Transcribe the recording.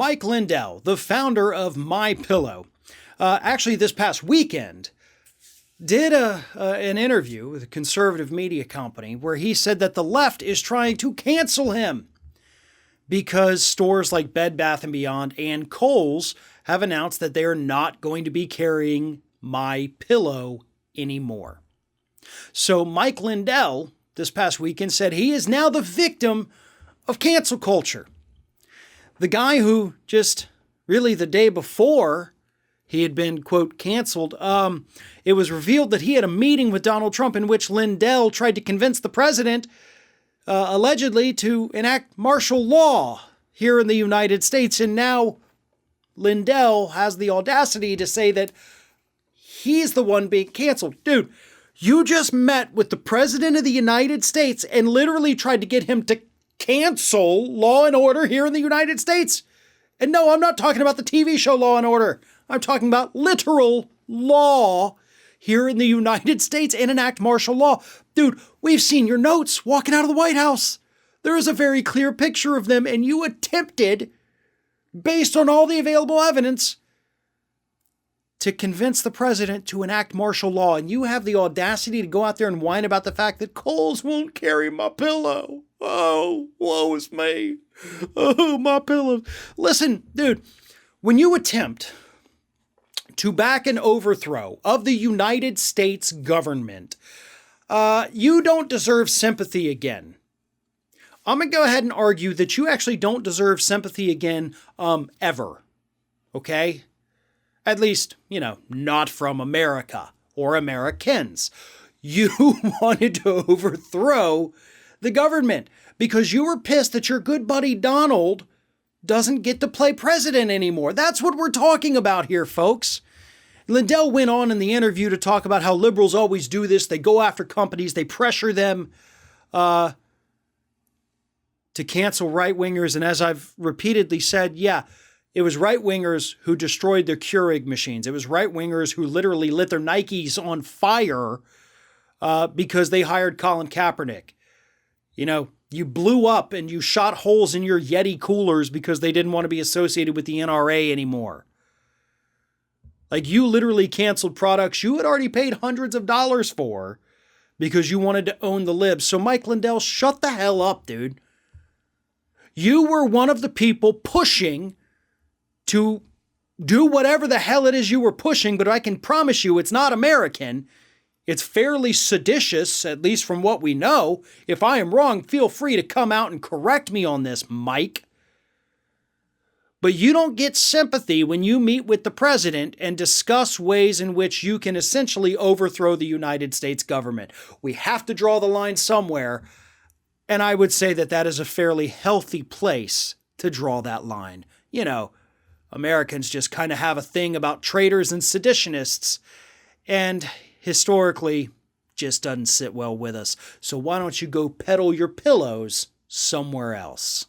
Mike Lindell, the founder of MyPillow, actually this past weekend did an interview with a conservative media company where he said that the left is trying to cancel him because stores like Bed Bath & Beyond and Kohl's have announced that they are not going to be carrying MyPillow anymore. So Mike Lindell this past weekend said he is now the victim of cancel culture. The guy who just really the day before he had been, quote, canceled, it was revealed that he had a meeting with Donald Trump in which Lindell tried to convince the president, allegedly, to enact martial law here in the United States. And now Lindell has the audacity to say that he's the one being canceled. Dude, you just met with the president of the United States and literally tried to get him to cancel Law and Order here in the United States. And no, I'm not talking about the TV show Law and Order. I'm talking about literal law here in the United States and enact martial law. Dude, we've seen your notes walking out of the White House. There is a very clear picture of them, and you attempted, based on all the available evidence, to convince the president to enact martial law. And you have the audacity to go out there and whine about the fact that Kohl's won't carry my pillow. Oh, woe is me. Oh, my pillow. Listen, dude, when you attempt to back an overthrow of the United States government, you don't deserve sympathy again. I'm going to go ahead and argue that you actually don't deserve sympathy again, ever. Okay? At least, not from America or Americans. You wanted to overthrow the government because you were pissed that your good buddy Donald doesn't get to play president anymore. That's what we're talking about here, folks. Lindell went on in the interview to talk about how liberals always do this. They go after companies. They pressure them to cancel right-wingers. And as I've repeatedly said, yeah, it was right-wingers who destroyed their Keurig machines. It was right-wingers who literally lit their Nikes on fire because they hired Colin Kaepernick. You blew up and you shot holes in your Yeti coolers because they didn't want to be associated with the NRA anymore. Like, you literally canceled products you had already paid hundreds of dollars for because you wanted to own the libs. So Mike Lindell, shut the hell up, dude. You were one of the people pushing to do whatever the hell it is you were pushing, but I can promise you it's not American. It's fairly seditious, at least from what we know. If I am wrong, feel free to come out and correct me on this, Mike. But you don't get sympathy when you meet with the president and discuss ways in which you can essentially overthrow the United States government. We have to draw the line somewhere, and I would say that that is a fairly healthy place to draw that line. Americans just kind of have a thing about traitors and seditionists, and historically just doesn't sit well with us. So why don't you go peddle your pillows somewhere else?